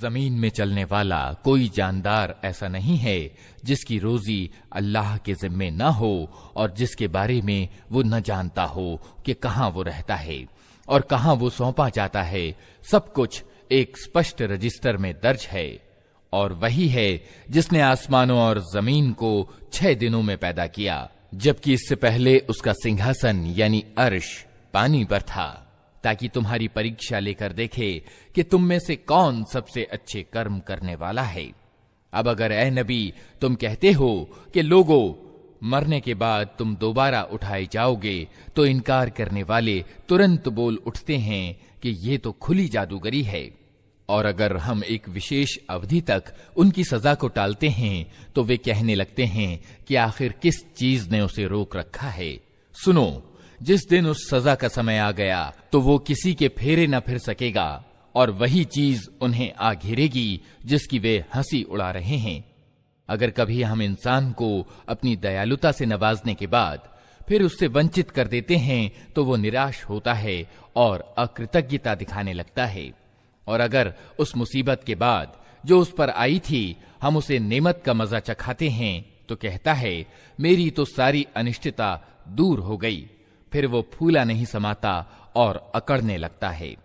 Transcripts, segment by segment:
जमीन में चलने वाला कोई जानदार ऐसा नहीं है जिसकी रोजी अल्लाह के जिम्मे न हो और जिसके बारे में वो न जानता हो कि कहाँ वो रहता है और कहाँ वो सौंपा जाता है। सब कुछ एक स्पष्ट रजिस्टर में दर्ज है। और वही है जिसने आसमानों और जमीन को 6 दिनों में पैदा किया, जबकि इससे पहले उसका सिंहासन यानी अर्श पानी पर था, ताकि तुम्हारी परीक्षा लेकर देखे कि तुम में से कौन सबसे अच्छे कर्म करने वाला है। अब अगर ए नबी तुम कहते हो कि लोगों मरने के बाद तुम दोबारा उठाए जाओगे, तो इनकार करने वाले तुरंत बोल उठते हैं कि ये तो खुली जादूगरी है। और अगर हम एक विशेष अवधि तक उनकी सजा को टालते हैं तो वे कहने लगते हैं कि आखिर किस चीज ने उसे रोक रखा है। सुनो, जिस दिन उस सजा का समय आ गया तो वो किसी के फेरे न फिर सकेगा और वही चीज उन्हें आ घेरेगी जिसकी वे हंसी उड़ा रहे हैं। अगर कभी हम इंसान को अपनी दयालुता से नवाजने के बाद फिर उससे वंचित कर देते हैं तो वो निराश होता है और अकृतज्ञता दिखाने लगता है। और अगर उस मुसीबत के बाद जो उस पर आई थी हम उसे नेमत का मजा चखाते हैं तो कहता है मेरी तो सारी अनिश्चितता दूर हो गई। फिर वो फूला नहीं समाता और अकड़ने लगता है।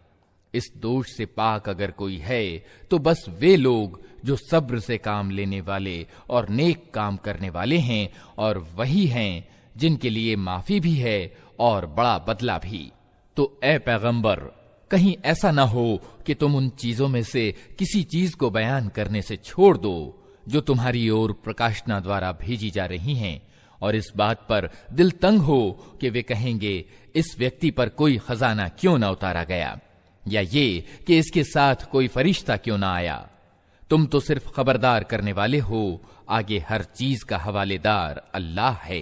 इस दोष से पाक अगर कोई है तो बस वे लोग जो सब्र से काम लेने वाले और नेक काम करने वाले हैं, और वही हैं जिनके लिए माफी भी है और बड़ा बदला भी। तो ए पैगंबर, कहीं ऐसा ना हो कि तुम उन चीजों में से किसी चीज को बयान करने से छोड़ दो जो तुम्हारी ओर प्रकाशना द्वारा भेजी जा रही हैं, और इस बात पर दिल तंग हो कि वे कहेंगे इस व्यक्ति पर कोई खजाना क्यों ना उतारा गया, या ये कि इसके साथ कोई फरिश्ता क्यों ना आया। तुम तो सिर्फ खबरदार करने वाले हो, आगे हर चीज का हवालेदार अल्लाह है।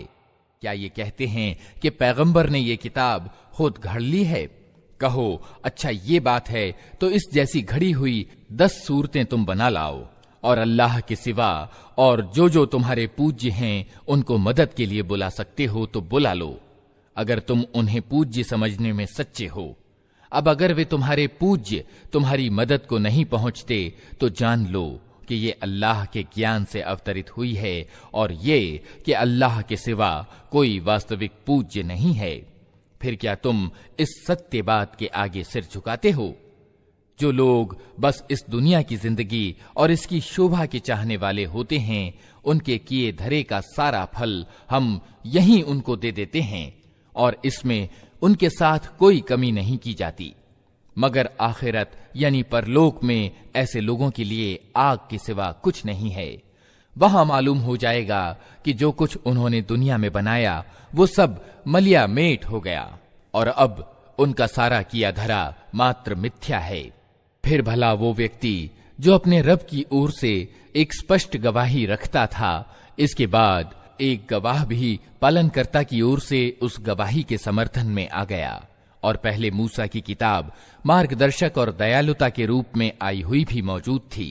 क्या ये कहते हैं कि पैगंबर ने ये किताब खुद घड़ ली है? कहो अच्छा ये बात है तो इस जैसी घड़ी हुई 10 सूरतें तुम बना लाओ, और अल्लाह के सिवा और जो तुम्हारे पूज्य हैं उनको मदद के लिए बुला सकते हो तो बुला लो, अगर तुम उन्हें पूज्य समझने में सच्चे हो। अब अगर वे तुम्हारे पूज्य तुम्हारी मदद को नहीं पहुंचते तो जान लो कि ये अल्लाह के ज्ञान से अवतरित हुई है, और ये कि अल्लाह के सिवा कोई वास्तविक पूज्य नहीं है। फिर क्या तुम इस सत्य बात के आगे सिर झुकाते हो? जो लोग बस इस दुनिया की जिंदगी और इसकी शोभा के चाहने वाले होते हैं, उनके किए धरे का सारा फल हम यहीं उनको दे देते हैं, और इसमें उनके साथ कोई कमी नहीं की जाती। मगर आखिरत यानी परलोक में ऐसे लोगों के लिए आग के सिवा कुछ नहीं है। वहां मालूम हो जाएगा कि जो कुछ उन्होंने दुनिया में बनाया वो सब मलिया मेट हो गया, और अब उनका सारा किया धरा मात्र मिथ्या है। फिर भला वो व्यक्ति जो अपने रब की ओर से एक स्पष्ट गवाही रखता था, इसके बाद एक गवाह भी पालनकर्ता की ओर से उस गवाही के समर्थन में आ गया, और पहले मूसा की किताब मार्गदर्शक और दयालुता के रूप में आई हुई भी मौजूद थी।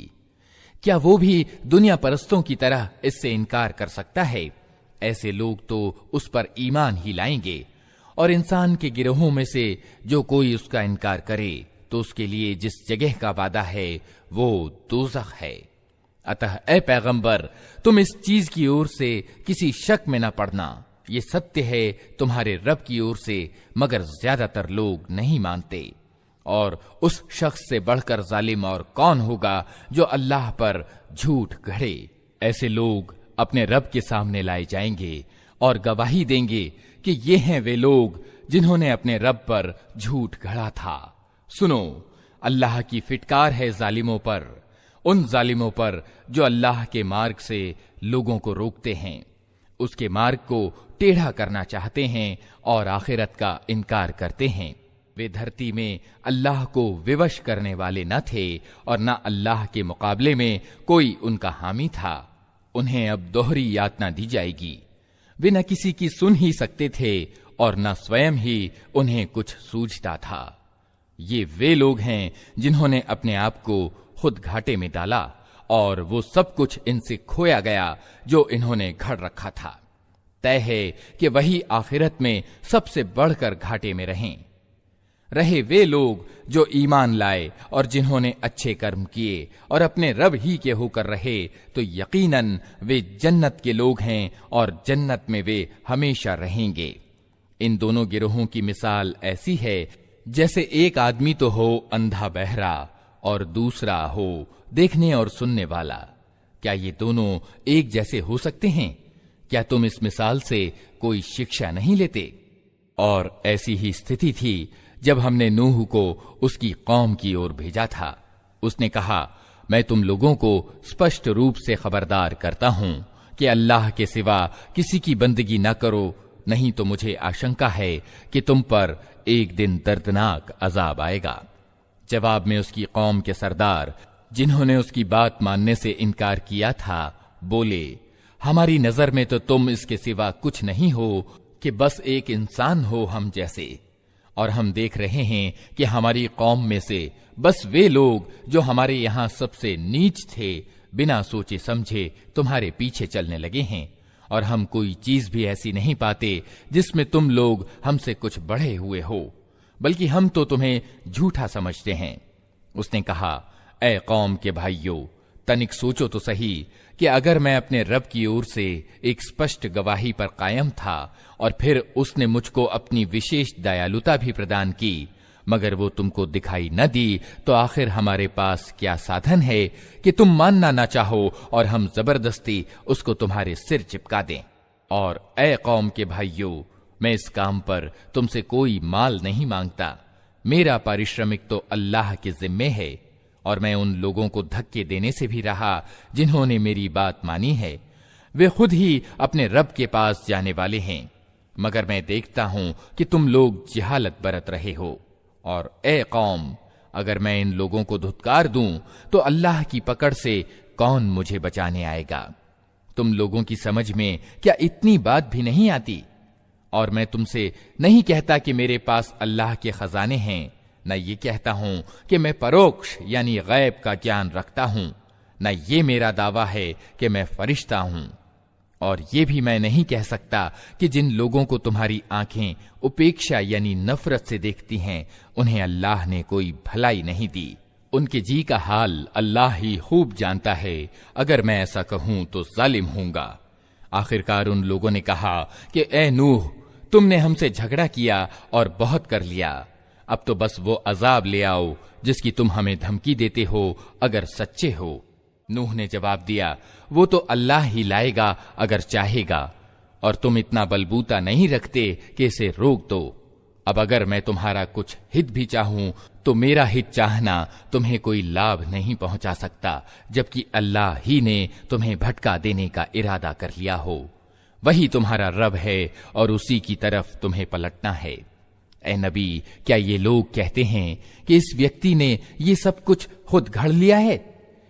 क्या वो भी दुनिया परस्तों की तरह इससे इनकार कर सकता है? ऐसे लोग तो उस पर ईमान ही लाएंगे, और इंसान के गिरोहों में से जो कोई उसका इनकार करे तो उसके लिए जिस जगह का वादा है वो दोज़ख है। अतः ए पैगंबर, तुम इस चीज की ओर से किसी शक में न पड़ना, ये सत्य है तुम्हारे रब की ओर से, मगर ज्यादातर लोग नहीं मानते। और उस शख्स से बढ़कर जालिम और कौन होगा जो अल्लाह पर झूठ गढ़े। ऐसे लोग अपने रब के सामने लाए जाएंगे और गवाही देंगे कि ये हैं वे लोग जिन्होंने अपने रब पर झूठ गढ़ा था। सुनो, अल्लाह की फिटकार है जालिमों पर, उन जालिमों पर जो अल्लाह के मार्ग से लोगों को रोकते हैं, उसके मार्ग को टेढ़ा करना चाहते हैं और आखिरत का इनकार करते हैं। वे धरती में अल्लाह को विवश करने वाले न थे और न अल्लाह के मुकाबले में कोई उनका हामी था। उन्हें अब दोहरी यातना दी जाएगी। वे न किसी की सुन ही सकते थे और न स्वयं ही उन्हें कुछ सूझता था। ये वे लोग हैं जिन्होंने अपने आप को खुद घाटे में डाला, और वो सब कुछ इनसे खोया गया जो इन्होंने घड़ रखा था। तय है कि वही आखिरत में सबसे बढ़कर घाटे में रहें। रहे वे लोग जो ईमान लाए और जिन्होंने अच्छे कर्म किए और अपने रब ही के होकर रहे, तो यकीनन वे जन्नत के लोग हैं और जन्नत में वे हमेशा रहेंगे। इन दोनों गिरोहों की मिसाल ऐसी है जैसे एक आदमी तो हो अंधा बहरा और दूसरा हो देखने और सुनने वाला। क्या ये दोनों एक जैसे हो सकते हैं? क्या तुम इस मिसाल से कोई शिक्षा नहीं लेते? और ऐसी ही स्थिति थी जब हमने नूह को उसकी कौम की ओर भेजा था। उसने कहा, मैं तुम लोगों को स्पष्ट रूप से खबरदार करता हूं कि अल्लाह के सिवा किसी की बंदगी न करो, नहीं तो मुझे आशंका है कि तुम पर एक दिन दर्दनाक अजाब आएगा। जवाब में उसकी कौम के सरदार, जिन्होंने उसकी बात मानने से इनकार किया था, बोले, हमारी नजर में तो तुम इसके सिवा कुछ नहीं हो कि बस एक इंसान हो हम जैसे, और हम देख रहे हैं कि हमारी कौम में से बस वे लोग जो हमारे यहां सबसे नीच थे, बिना सोचे समझे तुम्हारे पीछे चलने लगे हैं, और हम कोई चीज भी ऐसी नहीं पाते जिसमें तुम लोग हमसे कुछ बढ़े हुए हो, बल्कि हम तो तुम्हें झूठा समझते हैं। उसने कहा, ऐ कौम के भाइयों, तनिक सोचो तो सही कि अगर मैं अपने रब की ओर से एक स्पष्ट गवाही पर कायम था और फिर उसने मुझको अपनी विशेष दयालुता भी प्रदान की, मगर वो तुमको दिखाई न दी, तो आखिर हमारे पास क्या साधन है कि तुम मानना ना चाहो और हम जबरदस्ती उसको तुम्हारे सिर चिपका दें। और ऐ कौम के भाइयों, मैं इस काम पर तुमसे कोई माल नहीं मांगता, मेरा पारिश्रमिक तो अल्लाह के जिम्मे है, और मैं उन लोगों को धक्के देने से भी रहा जिन्होंने मेरी बात मानी है। वे खुद ही अपने रब के पास जाने वाले हैं, मगर मैं देखता हूं कि तुम लोग जिहालत बरत रहे हो। और ए कौम, अगर मैं इन लोगों को धुतकार दूं तो अल्लाह की पकड़ से कौन मुझे बचाने आएगा? तुम लोगों की समझ में क्या इतनी बात भी नहीं आती? और मैं तुमसे नहीं कहता कि मेरे पास अल्लाह के खजाने हैं, न ये कहता हूं कि मैं परोक्ष यानी गैब का ज्ञान रखता हूं, न ये मेरा दावा है कि मैं फरिश्ता हूं। और ये भी मैं नहीं कह सकता कि जिन लोगों को तुम्हारी आंखें उपेक्षा यानी नफरत से देखती हैं, उन्हें अल्लाह ने कोई भलाई नहीं दी। उनके जी का हाल अल्लाह ही खूब जानता है। अगर मैं ऐसा कहूं तो जालिम हूंगा। आखिरकार उन लोगों ने कहा कि ए नूह, तुमने हमसे झगड़ा किया और बहुत कर लिया, अब तो बस वो अजाब ले आओ जिसकी तुम हमें धमकी देते हो, अगर सच्चे हो। नूह ने जवाब दिया, वो तो अल्लाह ही लाएगा अगर चाहेगा, और तुम इतना बलबूता नहीं रखते कि इसे रोक दो। अब अगर मैं तुम्हारा कुछ हित भी चाहूं तो मेरा हित चाहना तुम्हें कोई लाभ नहीं पहुंचा सकता, जबकि अल्लाह ही ने तुम्हें भटका देने का इरादा कर लिया हो। वही तुम्हारा रब है और उसी की तरफ तुम्हें पलटना है। ए नबी, क्या ये लोग कहते हैं कि इस व्यक्ति ने ये सब कुछ खुद घड़ लिया है?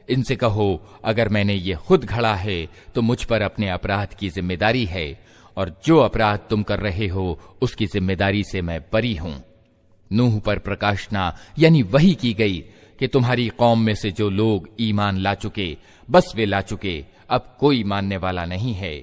इनसे कहो, अगर मैंने ये खुद घड़ा है तो मुझ पर अपने अपराध की जिम्मेदारी है, और जो अपराध तुम कर रहे हो उसकी जिम्मेदारी से मैं बरी हूं। नूह पर प्रकाशना यानी वही की गई कि तुम्हारी कौम में से जो लोग ईमान ला चुके, बस वे ला चुके, अब कोई मानने वाला नहीं है।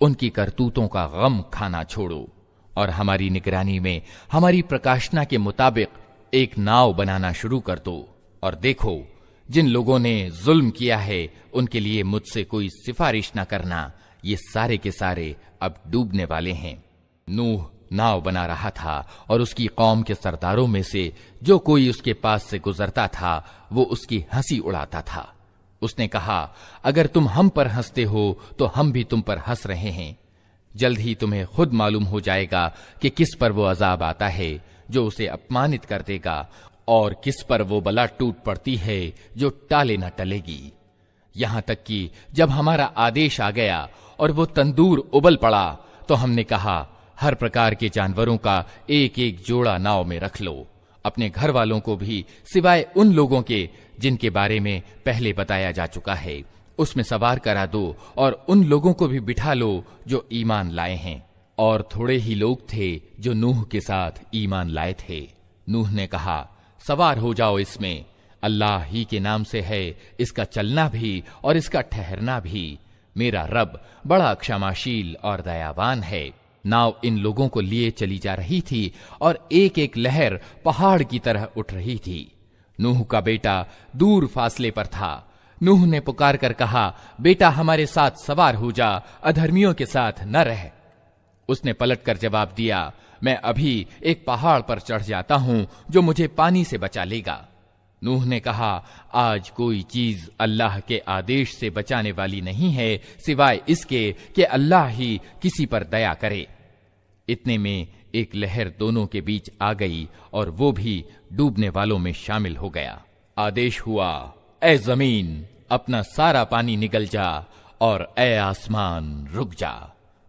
उनकी करतूतों का गम खाना छोड़ो और हमारी निगरानी में हमारी प्रकाशना के मुताबिक एक नाव बनाना शुरू कर दो। और देखो, जिन लोगों ने जुल्म किया है उनके लिए मुझसे कोई सिफारिश न करना, ये सारे के सारे अब डूबने वाले हैं। नूह नाव बना रहा था और उसकी कौम के सरदारों में से जो कोई उसके पास से गुजरता था वो उसकी हंसी उड़ाता था। उसने कहा, अगर तुम हम पर हंसते हो तो हम भी तुम पर हंस रहे हैं। जल्द ही तुम्हें खुद मालूम हो जाएगा कि किस पर वो अजाब आता है जो उसे अपमानित कर देगा, और किस पर वो बला टूट पड़ती है जो टाले न टलेगी। यहां तक कि जब हमारा आदेश आ गया और वो तंदूर उबल पड़ा तो हमने कहा, हर प्रकार के जानवरों का एक एक जोड़ा नाव में रख लो, अपने घर वालों को भी सिवाय उन लोगों के जिनके बारे में पहले बताया जा चुका है उसमें सवार करा दो, और उन लोगों को भी बिठा लो जो ईमान लाए हैं। और थोड़े ही लोग थे जो नूह के साथ ईमान लाए थे। नूह ने कहा, सवार हो जाओ इसमें, अल्लाह ही के नाम से है इसका चलना भी और इसका ठहरना भी। मेरा रब बड़ा क्षमाशील और दयावान है। नाव इन लोगों को लिए चली जा रही थी और एक एक लहर पहाड़ की तरह उठ रही थी। नूह का बेटा दूर फासले पर था। नूह ने पुकार कर कहा, बेटा हमारे साथ सवार हो जा, अधर्मियों के साथ न रह। उसने पलटकर जवाब दिया, मैं अभी एक पहाड़ पर चढ़ जाता हूं जो मुझे पानी से बचा लेगा। नूह ने कहा, आज कोई चीज अल्लाह के आदेश से बचाने वाली नहीं है सिवाय इसके कि अल्लाह ही किसी पर दया करे। इतने में एक लहर दोनों के बीच आ गई और वो भी डूबने वालों में शामिल हो गया। आदेश हुआ, ए जमीन अपना सारा पानी निगल जा और ए आसमान रुक जा।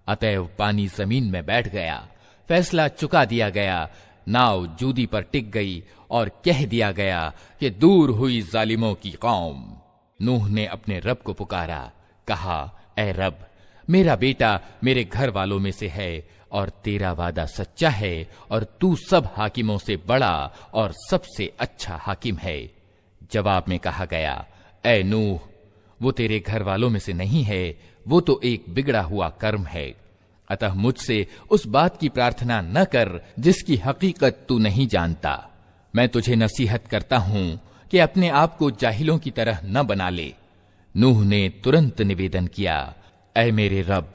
अतएव पानी जमीन में बैठ गया। फैसला चुका दिया गया। नाव जूदी पर टिक गई और कह दिया गया कि दूर हुई जालिमों की कौम। नूह ने अपने रब को पुकारा, कहा, ए रब, मेरा बेटा मेरे घर वालों में से है और तेरा वादा सच्चा है और तू सब हाकिमों से बड़ा और सबसे अच्छा हाकिम है। जवाब में कहा गया, ए नूह, वो तेरे घर वालों में से नहीं है, वो तो एक बिगड़ा हुआ कर्म है। अतः मुझसे उस बात की प्रार्थना न कर जिसकी हकीकत तू नहीं जानता। मैं तुझे नसीहत करता हूं कि अपने आप को जाहिलों की तरह न बना ले। नूह ने तुरंत निवेदन किया, ऐ मेरे रब,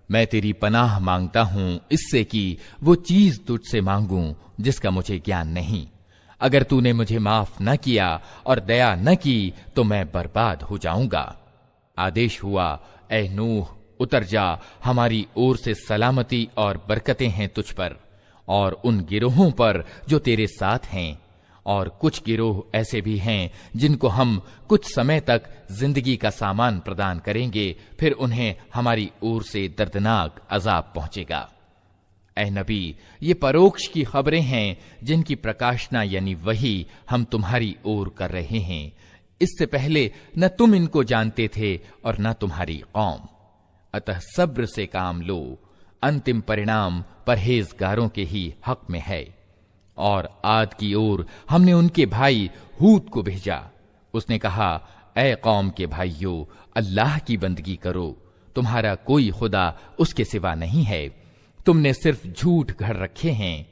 मैं तेरी पनाह मांगता हूं इससे कि वो चीज तुझसे मांगूं जिसका मुझे ज्ञान नहीं। अगर तूने मुझे माफ न किया और दया न की तो मैं बर्बाद हो जाऊंगा। आदेश हुआ, ऐ नूह, उतर जा, हमारी ओर से सलामती और बरकतें हैं तुझ पर और उन गिरोहों पर जो तेरे साथ हैं, और कुछ गिरोह ऐसे भी हैं जिनको हम कुछ समय तक जिंदगी का सामान प्रदान करेंगे, फिर उन्हें हमारी ओर से दर्दनाक अजाब पहुंचेगा। ऐ नबी, ये परोक्ष की खबरें हैं जिनकी प्रकाशना यानी वही हम तुम्हारी ओर कर रहे हैं। इससे पहले न तुम इनको जानते थे और न तुम्हारी कौम। अतः सब्र से काम लो, अंतिम परिणाम परहेजगारों के ही हक में है। और आद की ओर हमने उनके भाई हूद को भेजा। उसने कहा, ऐ कौम के भाइयों, अल्लाह की बंदगी करो, तुम्हारा कोई खुदा उसके सिवा नहीं है, तुमने सिर्फ झूठ गढ़ रखे हैं।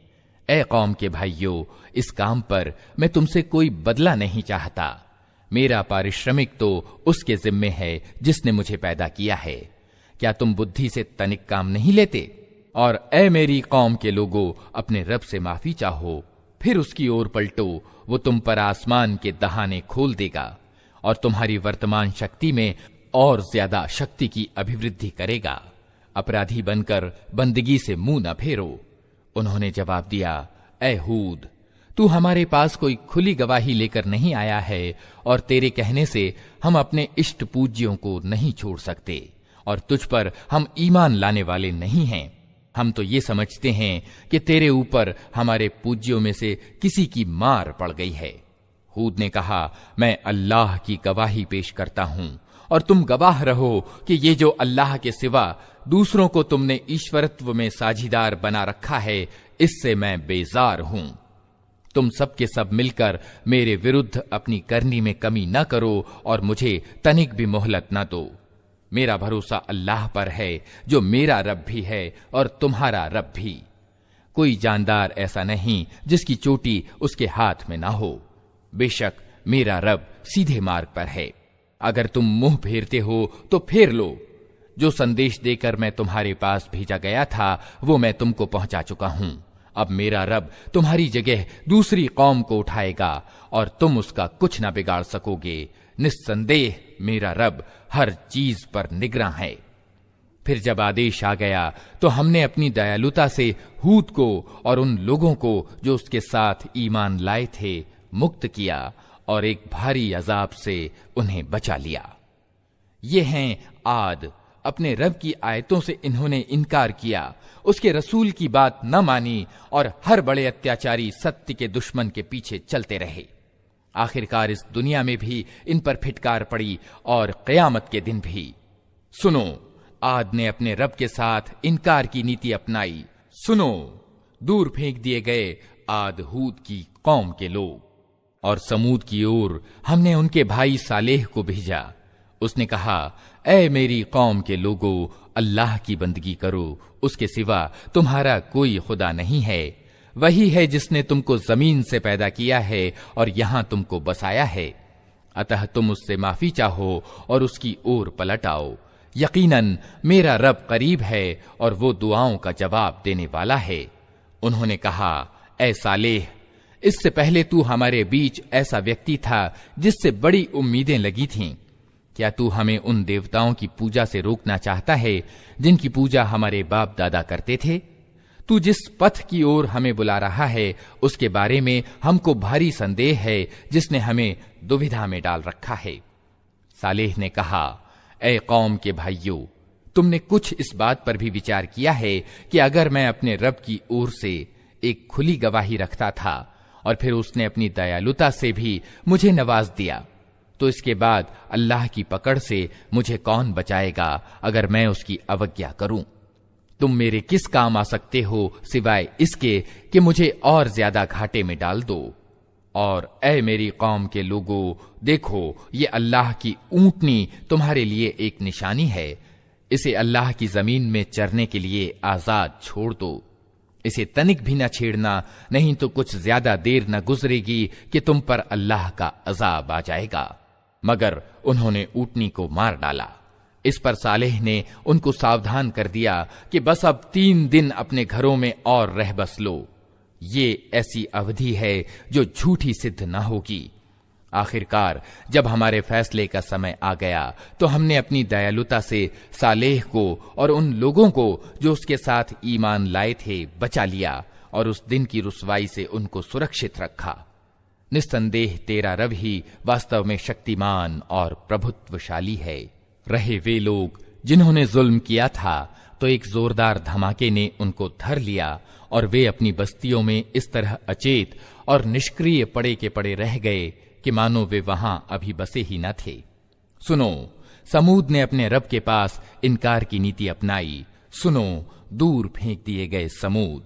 ऐ कौम के भाइयों, इस काम पर मैं तुमसे कोई बदला नहीं चाहता। मेरा पारिश्रमिक तो उसके जिम्मे है जिसने मुझे पैदा किया है। क्या तुम बुद्धि से तनिक काम नहीं लेते? और ऐ मेरी कौम के लोगों, अपने रब से माफी चाहो, फिर उसकी ओर पलटो, वो तुम पर आसमान के दहाने खोल देगा और तुम्हारी वर्तमान शक्ति में और ज्यादा शक्ति की अभिवृद्धि करेगा। अपराधी बनकर बंदगी से मुंह न फेरो। उन्होंने जवाब दिया, ऐ हूद, तू हमारे पास कोई खुली गवाही लेकर नहीं आया है और तेरे कहने से हम अपने इष्ट पूज्यों को नहीं छोड़ सकते और तुझ पर हम ईमान लाने वाले नहीं हैं। हम तो ये समझते हैं कि तेरे ऊपर हमारे पूज्यों में से किसी की मार पड़ गई है। हूद ने कहा, मैं अल्लाह की गवाही पेश करता हूं और तुम गवाह रहो कि ये जो अल्लाह के सिवा दूसरों को तुमने ईश्वरत्व में साझीदार बना रखा है, इससे मैं बेजार हूं। तुम सब के सब मिलकर मेरे विरुद्ध अपनी करनी में कमी न करो और मुझे तनिक भी मोहलत न दो। मेरा भरोसा अल्लाह पर है जो मेरा रब भी है और तुम्हारा रब भी। कोई जानदार ऐसा नहीं जिसकी चोटी उसके हाथ में ना हो। बेशक मेरा रब सीधे मार्ग पर है। अगर तुम मुंह फेरते हो तो फेर लो। जो संदेश देकर मैं तुम्हारे पास भेजा गया था वो मैं तुमको पहुंचा चुका हूं। अब मेरा रब तुम्हारी जगह दूसरी कौम को उठाएगा और तुम उसका कुछ ना बिगाड़ सकोगे। निस्संदेह मेरा रब हर चीज पर निगरां है। फिर जब आदेश आ गया तो हमने अपनी दयालुता से हूद को और उन लोगों को जो उसके साथ ईमान लाए थे मुक्त किया और एक भारी अजाब से उन्हें बचा लिया। ये हैं आद। अपने रब की आयतों से इन्होंने इनकार किया, उसके रसूल की बात न मानी और हर बड़े अत्याचारी सत्य के दुश्मन के पीछे चलते रहे। आखिरकार इस दुनिया में भी इन पर फिटकार पड़ी और कयामत के दिन भी। सुनो, आद ने अपने रब के साथ इनकार की नीति अपनाई। सुनो, दूर फेंक दिए गए आद हूद की कौम के लोग। और समूद की ओर हमने उनके भाई सालेह को भेजा। उसने कहा, ऐ मेरी कौम के लोगों, अल्लाह की बंदगी करो, उसके सिवा तुम्हारा कोई खुदा नहीं है। वही है जिसने तुमको जमीन से पैदा किया है और यहां तुमको बसाया है। अतः तुम उससे माफी चाहो और उसकी ओर पलट आओ। यकीनन मेरा रब करीब है और वो दुआओं का जवाब देने वाला है। उन्होंने कहा, ऐ सालेह, इससे पहले तू हमारे बीच ऐसा व्यक्ति था जिससे बड़ी उम्मीदें लगी थीं। क्या तू हमें उन देवताओं की पूजा से रोकना चाहता है जिनकी पूजा हमारे बाप दादा करते थे? तू जिस पथ की ओर हमें बुला रहा है उसके बारे में हमको भारी संदेह है, जिसने हमें दुविधा में डाल रखा है। सालेह ने कहा, ऐ कौम के भाइयों, तुमने कुछ इस बात पर भी विचार किया है कि अगर मैं अपने रब की ओर से एक खुली गवाही रखता था और फिर उसने अपनी दयालुता से भी मुझे नवाज दिया, तो इसके बाद अल्लाह की पकड़ से मुझे कौन बचाएगा अगर मैं उसकी अवज्ञा करूं? तुम मेरे किस काम आ सकते हो सिवाय इसके कि मुझे और ज्यादा घाटे में डाल दो। और ऐ मेरी कौम के लोगों, देखो, ये अल्लाह की ऊंटनी तुम्हारे लिए एक निशानी है। इसे अल्लाह की जमीन में चरने के लिए आजाद छोड़ दो। इसे तनिक भी न छेड़ना, नहीं तो कुछ ज्यादा देर न गुजरेगी कि तुम पर अल्लाह का अजाब आ जाएगा। मगर उन्होंने ऊंटनी को मार डाला। इस पर सालेह ने उनको सावधान कर दिया कि बस अब 3 दिन अपने घरों में और रह बस लो। ये ऐसी अवधि है जो झूठी सिद्ध न होगी। आखिरकार जब हमारे फैसले का समय आ गया तो हमने अपनी दयालुता से सालेह को और उन लोगों को जो उसके साथ ईमान लाए थे बचा लिया और उस दिन की रुसवाई से उनको सुरक्षित रखा। निस्संदेह तेरा रब ही वास्तव में शक्तिमान और प्रभुत्वशाली है। रहे वे लोग जिन्होंने जुल्म किया था तो एक जोरदार धमाके ने उनको धर लिया और वे अपनी बस्तियों में इस तरह अचेत और निष्क्रिय पड़े के पड़े रह गए कि मानो वे वहां अभी बसे ही न थे। सुनो, समूद ने अपने रब के पास इनकार की नीति अपनाई। सुनो, दूर फेंक दिए गए समूद।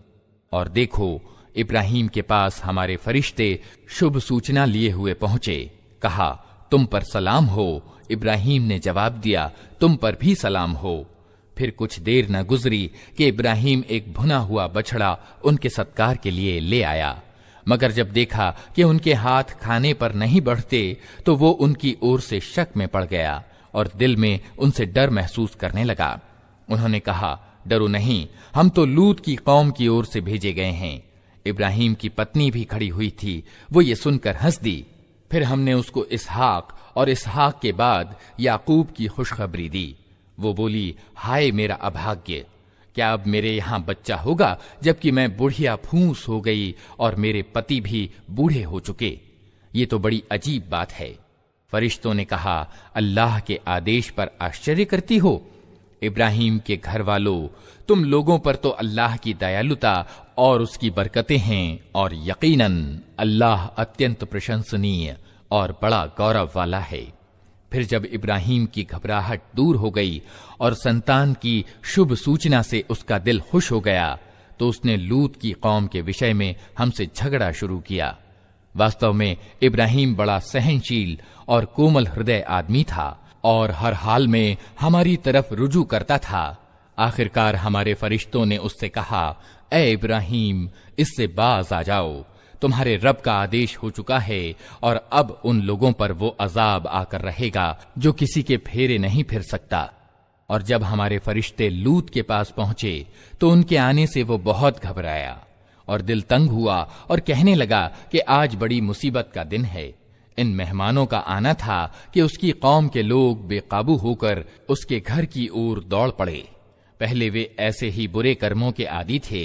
और देखो, इब्राहिम के पास हमारे फरिश्ते शुभ सूचना लिए हुए पहुंचे। कहा, तुम पर सलाम हो। इब्राहिम ने जवाब दिया, तुम पर भी सलाम हो। फिर कुछ देर न गुजरी कि इब्राहिम एक भुना हुआ बछड़ा उनके सत्कार के लिए ले आया। मगर जब देखा कि उनके हाथ खाने पर नहीं बढ़ते तो वो उनकी ओर से शक में पड़ गया और दिल में उनसे डर महसूस करने लगा। उन्होंने कहा, डरो नहीं, हम तो लूत की कौम की ओर से भेजे गए हैं। इब्राहिम की पत्नी भी खड़ी हुई थी। वो ये सुनकर हंस दी। फिर हमने उसको इसहाक और इसहाक के बाद याकूब की खुशखबरी दी। वो बोली, हाय मेरा अभाग्य, क्या अब मेरे यहां बच्चा होगा जबकि मैं बुढ़िया फूस हो गई और मेरे पति भी बूढ़े हो चुके? ये तो बड़ी अजीब बात है। फरिश्तों ने कहा, अल्लाह के आदेश पर आश्चर्य करती हो? इब्राहिम के घर वालों, तुम लोगों पर तो अल्लाह की दयालुता और उसकी बरकतें हैं और यकीनन अल्लाह अत्यंत प्रशंसनीय और बड़ा गौरव वाला है। फिर जब इब्राहिम की घबराहट दूर हो गई और संतान की शुभ सूचना से उसका दिल खुश हो गया तो उसने लूत की कौम के विषय में हमसे झगड़ा शुरू किया। वास्तव में इब्राहिम बड़ा सहनशील और कोमल हृदय आदमी था और हर हाल में हमारी तरफ रुजू करता था। आखिरकार हमारे फरिश्तों ने उससे कहा, ऐ इब्राहिम, इससे बाज आ जाओ, तुम्हारे रब का आदेश हो चुका है और अब उन लोगों पर वो अजाब आकर रहेगा जो किसी के फेरे नहीं फिर सकता। और जब हमारे फरिश्ते लूत के पास पहुंचे तो उनके आने से वो बहुत घबराया और दिल तंग हुआ और कहने लगा कि आज बड़ी मुसीबत का दिन है। इन मेहमानों का आना था कि उसकी कौम के लोग बेकाबू होकर उसके घर की ओर दौड़ पड़े। पहले वे ऐसे ही बुरे कर्मों के आदी थे।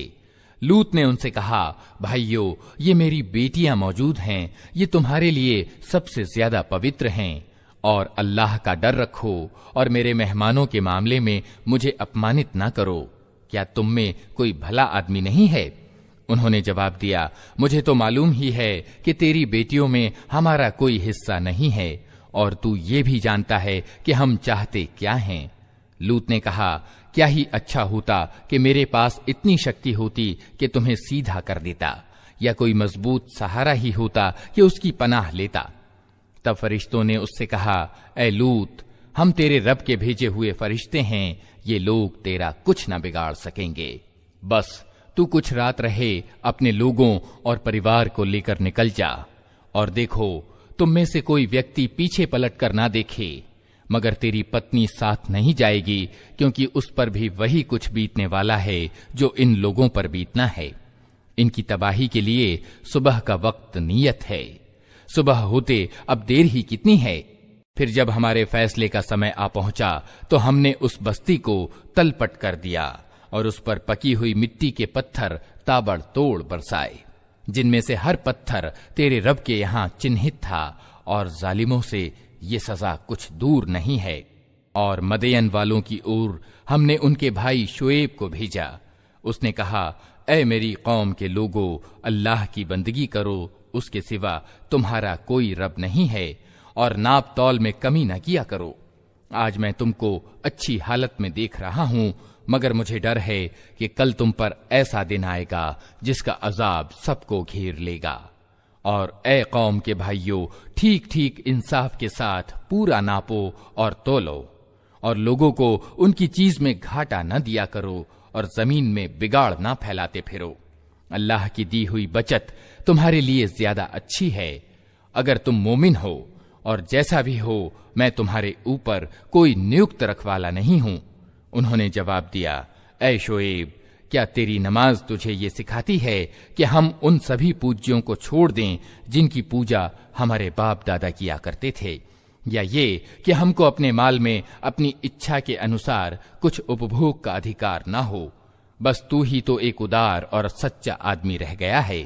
लूत ने उनसे कहा, भाइयों, ये मेरी बेटियां मौजूद हैं, ये तुम्हारे लिए सबसे ज्यादा पवित्र हैं और अल्लाह का डर रखो और मेरे मेहमानों के मामले में मुझे अपमानित ना करो। क्या तुम में कोई भला आदमी नहीं है? उन्होंने जवाब दिया, मुझे तो मालूम ही है कि तेरी बेटियों में हमारा कोई हिस्सा नहीं है और तू ये भी जानता है कि हम चाहते क्या हैं। लूत ने कहा, क्या ही अच्छा होता कि मेरे पास इतनी शक्ति होती कि तुम्हें सीधा कर देता, या कोई मजबूत सहारा ही होता कि उसकी पनाह लेता। तब फरिश्तों ने उससे कहा, ऐ लूत, हम तेरे रब के भेजे हुए फरिश्ते हैं, ये लोग तेरा कुछ न बिगाड़ सकेंगे। बस तू कुछ रात रहे, अपने लोगों और परिवार को लेकर निकल जा। और देखो, तुम में से कोई व्यक्ति पीछे पलट कर ना देखे, मगर तेरी पत्नी साथ नहीं जाएगी, क्योंकि उस पर भी वही कुछ बीतने वाला है जो इन लोगों पर बीतना है। इनकी तबाही के लिए सुबह का वक्त नियत है। सुबह होते अब देर ही कितनी है। फिर जब हमारे फैसले का समय आ पहुंचा तो हमने उस बस्ती को तलपट कर दिया और उस पर पकी हुई मिट्टी के पत्थर ताबड़तोड़ बरसाए, जिनमें से हर पत्थर तेरे रब के यहां चिन्हित था, और जालिमों से ये सजा कुछ दूर नहीं है। और मदयन वालों की ओर हमने उनके भाई शुएब को भेजा। उसने कहा, ऐ मेरी कौम के लोगों, अल्लाह की बंदगी करो, उसके सिवा तुम्हारा कोई रब नहीं है, और नाप तौल में कमी न किया करो। आज मैं तुमको अच्छी हालत में देख रहा हूं, मगर मुझे डर है कि कल तुम पर ऐसा दिन आएगा जिसका अजाब सबको घेर लेगा। और ए कौम के भाइयों, ठीक ठीक इंसाफ के साथ पूरा नापो और तोलो, और लोगों को उनकी चीज में घाटा न दिया करो, और जमीन में बिगाड़ ना फैलाते फिरो। अल्लाह की दी हुई बचत तुम्हारे लिए ज्यादा अच्छी है, अगर तुम मोमिन हो। और जैसा भी हो, मैं तुम्हारे ऊपर कोई नियुक्त रखवाला नहीं हूं। उन्होंने जवाब दिया, ऐ शोएब, क्या तेरी नमाज तुझे ये सिखाती है कि हम उन सभी पूज्यों को छोड़ दें जिनकी पूजा हमारे बाप दादा किया करते थे, या ये कि हमको अपने माल में अपनी इच्छा के अनुसार कुछ उपभोग का अधिकार ना हो? बस तू ही तो एक उदार और सच्चा आदमी रह गया है।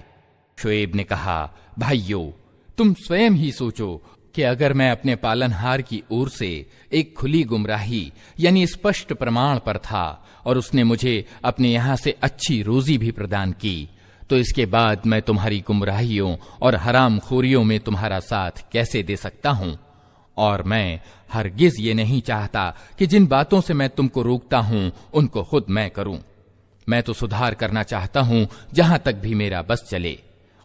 शोएब ने कहा, भाइयों, तुम स्वयं ही सोचो कि अगर मैं अपने पालनहार की ओर से एक खुली गुमराही यानी स्पष्ट प्रमाण पर था और उसने मुझे अपने यहां से अच्छी रोजी भी प्रदान की, तो इसके बाद मैं तुम्हारी गुमराहियों और हरामखोरियों में तुम्हारा साथ कैसे दे सकता हूं? और मैं हरगिज ये नहीं चाहता कि जिन बातों से मैं तुमको रोकता हूं उनको खुद मैं करूं। मैं तो सुधार करना चाहता हूं जहां तक भी मेरा बस चले,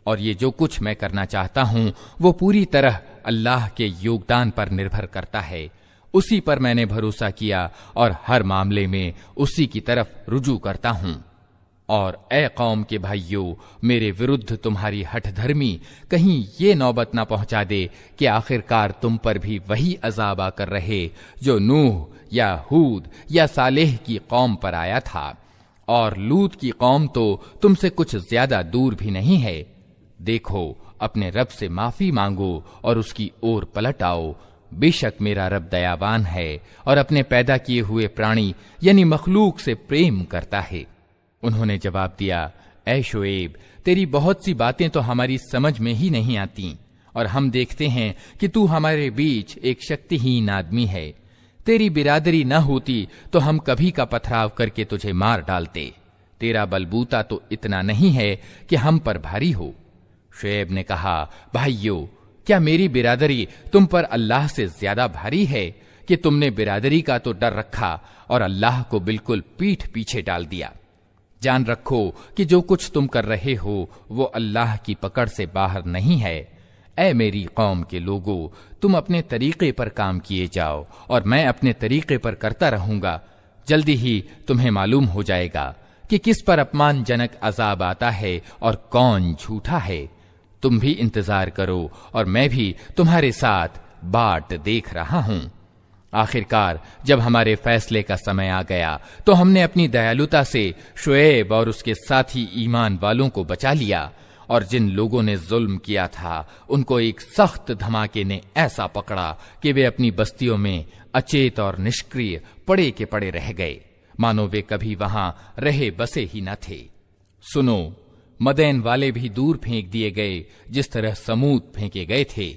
और ये जो कुछ मैं करना चाहता हूं वो पूरी तरह अल्लाह के योगदान पर निर्भर करता है। उसी पर मैंने भरोसा किया और हर मामले में उसी की तरफ रुजू करता हूं। और ए कौम के भाइयों, मेरे विरुद्ध तुम्हारी हठधर्मी कहीं ये नौबत ना पहुंचा दे कि आखिरकार तुम पर भी वही अजाब आकर रहे जो नूह या हूद या सालेह की कौम पर आया था। और लूत की कौम तो तुमसे कुछ ज्यादा दूर भी नहीं है। देखो, अपने रब से माफी मांगो और उसकी ओर पलट आओ। बेशक मेरा रब दयावान है और अपने पैदा किए हुए प्राणी यानी मखलूक से प्रेम करता है। उन्होंने जवाब दिया, ऐ शोएब, तेरी बहुत सी बातें तो हमारी समझ में ही नहीं आती, और हम देखते हैं कि तू हमारे बीच एक शक्तिहीन आदमी है। तेरी बिरादरी न होती तो हम कभी का पथराव करके तुझे मार डालते। तेरा बलबूता तो इतना नहीं है कि हम पर भारी हो। शुएब ने कहा, भाइयों, क्या मेरी बिरादरी तुम पर अल्लाह से ज्यादा भारी है कि तुमने बिरादरी का तो डर रखा और अल्लाह को बिल्कुल पीठ पीछे डाल दिया? जान रखो कि जो कुछ तुम कर रहे हो वो अल्लाह की पकड़ से बाहर नहीं है। ऐ मेरी कौम के लोगों, तुम अपने तरीके पर काम किए जाओ और मैं अपने तरीके पर करता रहूंगा। जल्दी ही तुम्हें मालूम हो जाएगा कि किस पर अपमानजनक अजाब आता है और कौन झूठा है। तुम भी इंतजार करो और मैं भी तुम्हारे साथ बाट देख रहा हूं। आखिरकार जब हमारे फैसले का समय आ गया तो हमने अपनी दयालुता से शुएब और उसके साथी ईमान वालों को बचा लिया, और जिन लोगों ने जुल्म किया था उनको एक सख्त धमाके ने ऐसा पकड़ा कि वे अपनी बस्तियों में अचेत और निष्क्रिय पड़े के पड़े रह गए, मानो वे कभी वहां रहे बसे ही न थे। सुनो, मदैन वाले भी दूर फेंक दिए गए जिस तरह समूद फेंके गए थे।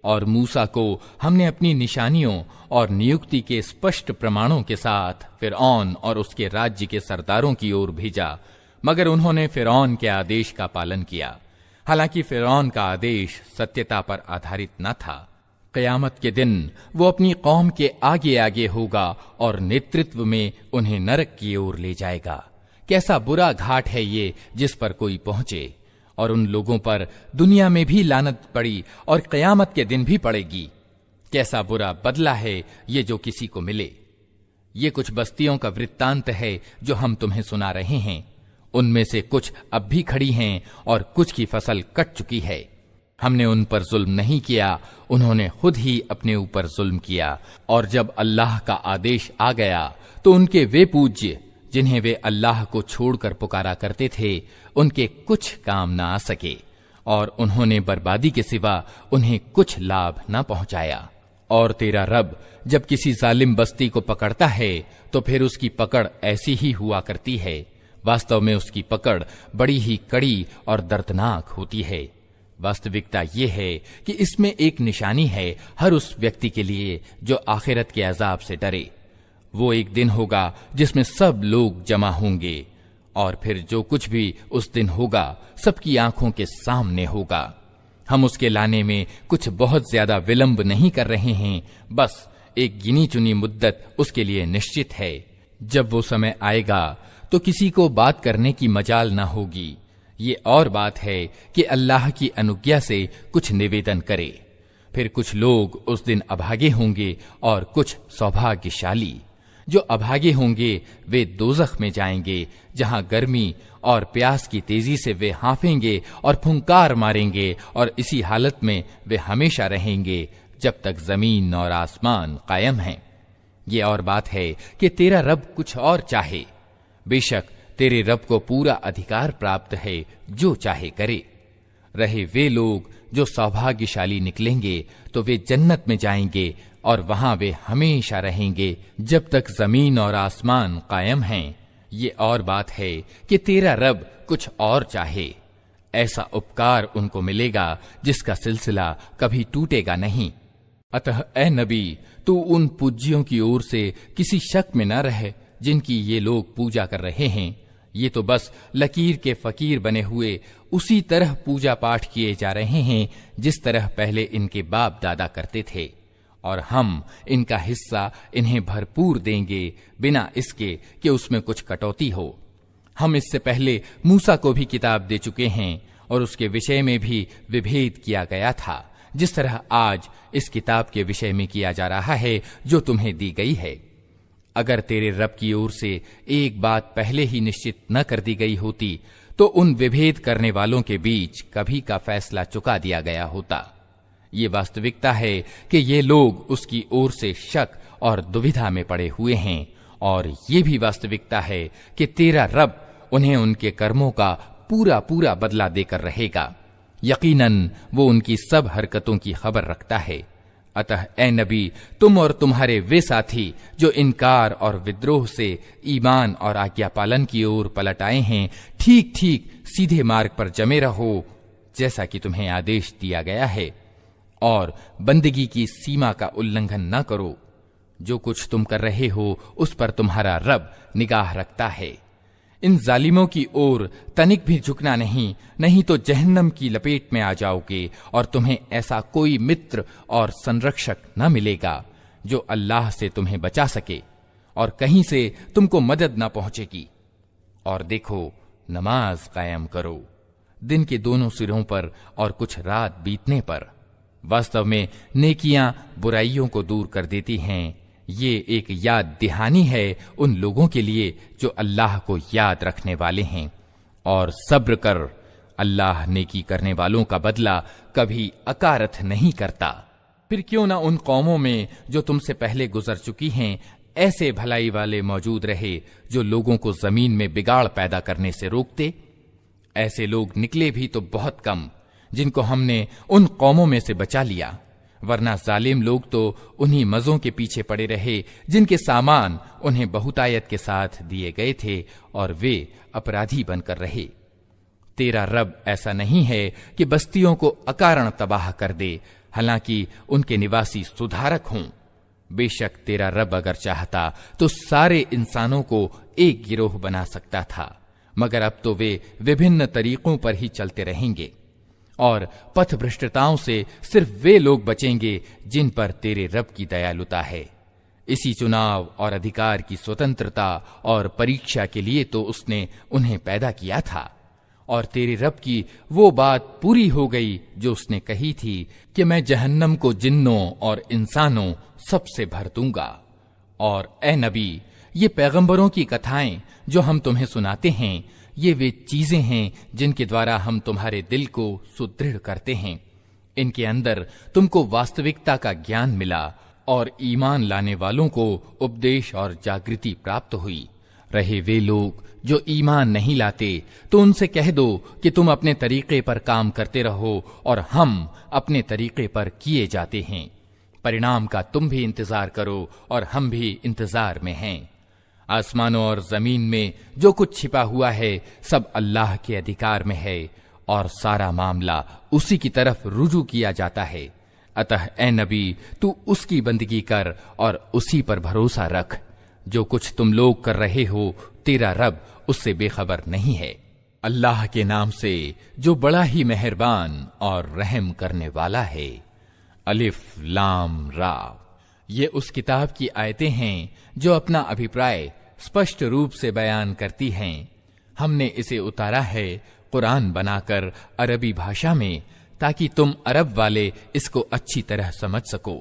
और मूसा को हमने अपनी निशानियों और नियुक्ति के स्पष्ट प्रमाणों के साथ फिरौन और उसके राज्य के सरदारों की ओर भेजा, मगर उन्होंने फिरौन के आदेश का पालन किया। हालांकि फिरौन का आदेश सत्यता पर आधारित न था। क़यामत के दिन वो अपनी कौम के आगे आगे होगा और नेतृत्व में उन्हें नरक की ओर ले जाएगा। कैसा बुरा घाट है ये जिस पर कोई पहुंचे। और उन लोगों पर दुनिया में भी लानत पड़ी और क़यामत के दिन भी पड़ेगी। कैसा बुरा बदला है ये जो किसी को मिले। ये कुछ बस्तियों का वृत्तांत है जो हम तुम्हें सुना रहे हैं। उनमें से कुछ अब भी खड़ी हैं और कुछ की फसल कट चुकी है। हमने उन पर जुल्म नहीं किया, उन्होंने खुद ही अपने ऊपर जुल्म किया। और जब अल्लाह का आदेश आ गया तो उनके वे पूज्य जिन्हें वे अल्लाह को छोड़कर पुकारा करते थे, उनके कुछ काम न आ सके और उन्होंने बर्बादी के सिवा उन्हें कुछ लाभ न पहुंचाया। और तेरा रब जब किसी जालिम बस्ती को पकड़ता है तो फिर उसकी पकड़ ऐसी ही हुआ करती है। वास्तव में उसकी पकड़ बड़ी ही कड़ी और दर्दनाक होती है। वास्तविकता ये है कि इसमें एक निशानी है हर उस व्यक्ति के लिए जो आखिरत के अजाब से डरे। वो एक दिन होगा जिसमें सब लोग जमा होंगे और फिर जो कुछ भी उस दिन होगा सबकी आंखों के सामने होगा। हम उसके लाने में कुछ बहुत ज्यादा विलंब नहीं कर रहे हैं, बस एक गिनी चुनी मुद्दत उसके लिए निश्चित है। जब वो समय आएगा तो किसी को बात करने की मजाल न होगी। ये और बात है कि अल्लाह की अनुज्ञा से कुछ निवेदन करे। फिर कुछ लोग उस दिन अभागे होंगे और कुछ सौभाग्यशाली। जो अभागे होंगे वे दोज़ख में जाएंगे, जहां गर्मी और प्यास की तेजी से वे हांफेंगे और फुंकार मारेंगे और इसी हालत में वे हमेशा रहेंगे जब तक जमीन और आसमान कायम हैं। ये और बात है कि तेरा रब कुछ और चाहे। बेशक तेरे रब को पूरा अधिकार प्राप्त है, जो चाहे करे। रहे वे लोग जो सौभाग्यशाली निकलेंगे तो वे जन्नत में जाएंगे और वहां वे हमेशा रहेंगे जब तक जमीन और आसमान कायम हैं। ये और बात है कि तेरा रब कुछ और चाहे। ऐसा उपकार उनको मिलेगा जिसका सिलसिला कभी टूटेगा नहीं। अतः ए नबी, तू उन पूज्यों की ओर से किसी शक में न रहे जिनकी ये लोग पूजा कर रहे हैं। ये तो बस लकीर के फकीर बने हुए उसी तरह पूजा पाठ किए जा रहे हैं जिस तरह पहले इनके बाप दादा करते थे, और हम इनका हिस्सा इन्हें भरपूर देंगे बिना इसके कि उसमें कुछ कटौती हो। हम इससे पहले मूसा को भी किताब दे चुके हैं और उसके विषय में भी विभेद किया गया था, जिस तरह आज इस किताब के विषय में किया जा रहा है जो तुम्हें दी गई है। अगर तेरे रब की ओर से एक बात पहले ही निश्चित न कर दी गई होती तो उन विभेद करने वालों के बीच कभी का फैसला चुका दिया गया होता। ये वास्तविकता है कि ये लोग उसकी ओर से शक और दुविधा में पड़े हुए हैं, और ये भी वास्तविकता है कि तेरा रब उन्हें उनके कर्मों का पूरा पूरा बदला देकर रहेगा। यकीनन वो उनकी सब हरकतों की खबर रखता है। अतः ए नबी, तुम और तुम्हारे वे साथी जो इनकार और विद्रोह से ईमान और आज्ञा पालन की ओर पलट आए हैं, ठीक ठीक सीधे मार्ग पर जमे रहो जैसा कि तुम्हें आदेश दिया गया है, और बंदगी की सीमा का उल्लंघन न करो। जो कुछ तुम कर रहे हो उस पर तुम्हारा रब निगाह रखता है। इन जालिमों की ओर तनिक भी झुकना नहीं तो जहन्नम की लपेट में आ जाओगे और तुम्हें ऐसा कोई मित्र और संरक्षक न मिलेगा जो अल्लाह से तुम्हें बचा सके और कहीं से तुमको मदद न पहुंचेगी। और देखो, नमाज कायम करो दिन के दोनों सिरों पर और कुछ रात बीतने पर। वास्तव में नेकियां बुराइयों को दूर कर देती हैं। ये एक याद दहानी है उन लोगों के लिए जो अल्लाह को याद रखने वाले हैं। और सब्र कर, अल्लाह नेकी करने वालों का बदला कभी अकारथ नहीं करता। फिर क्यों ना उन कौमों में जो तुमसे पहले गुजर चुकी हैं ऐसे भलाई वाले मौजूद रहे जो लोगों को जमीन में बिगाड़ पैदा करने से रोकते। ऐसे लोग निकले भी तो बहुत कम, जिनको हमने उन कौमों में से बचा लिया, वरना जालिम लोग तो उन्हीं मजों के पीछे पड़े रहे जिनके सामान उन्हें बहुतायत के साथ दिए गए थे और वे अपराधी बनकर रहे। तेरा रब ऐसा नहीं है कि बस्तियों को अकारण तबाह कर दे, हालांकि उनके निवासी सुधारक हों। बेशक तेरा रब अगर चाहता तो सारे इंसानों को एक गिरोह बना सकता था, मगर अब तो वे विभिन्न तरीकों पर ही चलते रहेंगे और पथ भ्रष्टताओं से सिर्फ वे लोग बचेंगे जिन पर तेरे रब की दयालुता है। इसी चुनाव और अधिकार की स्वतंत्रता और परीक्षा के लिए तो उसने उन्हें पैदा किया था, और तेरे रब की वो बात पूरी हो गई जो उसने कही थी कि मैं जहन्नम को जिन्नों और इंसानों सबसे भर दूंगा। और ए नबी, ये पैगंबरों की कथाएं जो हम तुम्हें सुनाते हैं, ये वे चीजें हैं जिनके द्वारा हम तुम्हारे दिल को सुदृढ़ करते हैं। इनके अंदर तुमको वास्तविकता का ज्ञान मिला और ईमान लाने वालों को उपदेश और जागृति प्राप्त हुई। रहे वे लोग जो ईमान नहीं लाते, तो उनसे कह दो कि तुम अपने तरीके पर काम करते रहो और हम अपने तरीके पर किए जाते हैं। परिणाम का तुम भी इंतजार करो और हम भी इंतजार में हैं। आसमानों और जमीन में जो कुछ छिपा हुआ है सब अल्लाह के अधिकार में है और सारा मामला उसी की तरफ रुजू किया जाता है। अतः ए नबी, तू उसकी बंदगी कर और उसी पर भरोसा रख। जो कुछ तुम लोग कर रहे हो, तेरा रब उससे बेखबर नहीं है। अल्लाह के नाम से जो बड़ा ही मेहरबान और रहम करने वाला है। अलिफ लाम रा। ये उस किताब की आयतें हैं जो अपना अभिप्राय स्पष्ट रूप से बयान करती हैं। हमने इसे उतारा है कुरान बनाकर अरबी भाषा में, ताकि तुम अरब वाले इसको अच्छी तरह समझ सको।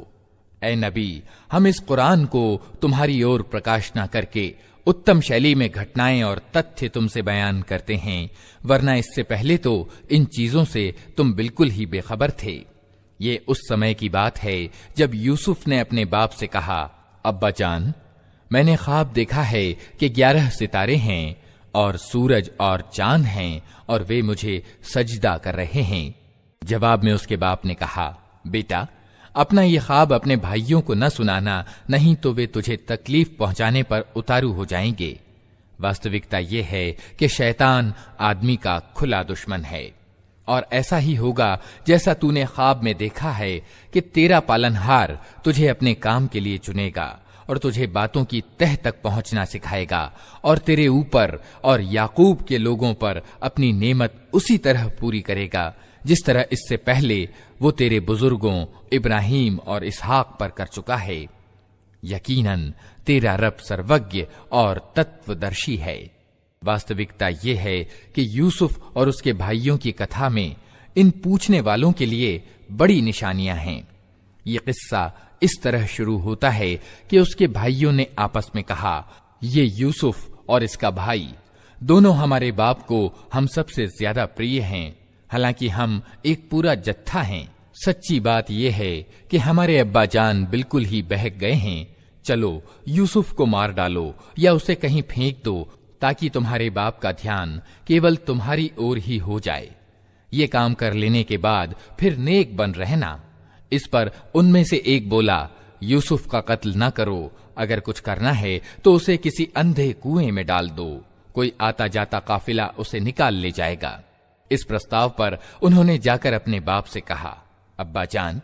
ए नबी, हम इस कुरान को तुम्हारी ओर प्रकाश न करके उत्तम शैली में घटनाएं और तथ्य तुमसे बयान करते हैं, वरना इससे पहले तो इन चीजों से तुम बिल्कुल ही बेखबर थे। ये उस समय की बात है जब यूसुफ ने अपने बाप से कहा, अब्बा जान, मैंने ख्वाब देखा है कि 11 सितारे हैं और सूरज और चांद हैं और वे मुझे सजदा कर रहे हैं। जवाब में उसके बाप ने कहा, बेटा, अपना ये ख्वाब अपने भाइयों को न सुनाना, नहीं तो वे तुझे तकलीफ पहुंचाने पर उतारू हो जाएंगे। वास्तविकता यह है कि शैतान आदमी का खुला दुश्मन है और ऐसा ही होगा जैसा तूने ख्वाब में देखा है कि तेरा पालनहार तुझे अपने काम के लिए चुनेगा और तुझे बातों की तह तक पहुंचना सिखाएगा और तेरे ऊपर और याकूब के लोगों पर अपनी नेमत उसी तरह पूरी करेगा जिस तरह इससे पहले वो तेरे बुजुर्गों इब्राहिम और इसहाक पर कर चुका है। यकीनन तेरा रब सर्वज्ञ और तत्वदर्शी है। वास्तविकता यह है कि यूसुफ और उसके भाइयों की कथा में इन पूछने वालों के लिए बड़ी निशानियां हैं। ये किस्सा इस तरह शुरू होता है कि उसके भाइयों ने आपस में कहा, ये यूसुफ और इसका भाई दोनों हमारे बाप को हम सबसे ज्यादा प्रिय हैं, हालांकि हम एक पूरा जत्था हैं। सच्ची बात यह है कि हमारे अब्बा जान बिल्कुल ही बहक गए हैं। चलो यूसुफ को मार डालो या उसे कहीं फेंक दो, ताकि तुम्हारे बाप का ध्यान केवल तुम्हारी ओर ही हो जाए। ये काम कर लेने के बाद फिर नेक बन रहना। इस पर उनमें से एक बोला, यूसुफ का कत्ल न करो, अगर कुछ करना है तो उसे किसी अंधे कुएं में डाल दो, कोई आता जाता काफिला उसे निकाल ले जाएगा। इस प्रस्ताव पर उन्होंने जाकर अपने बाप से कहा, अब्बा जान,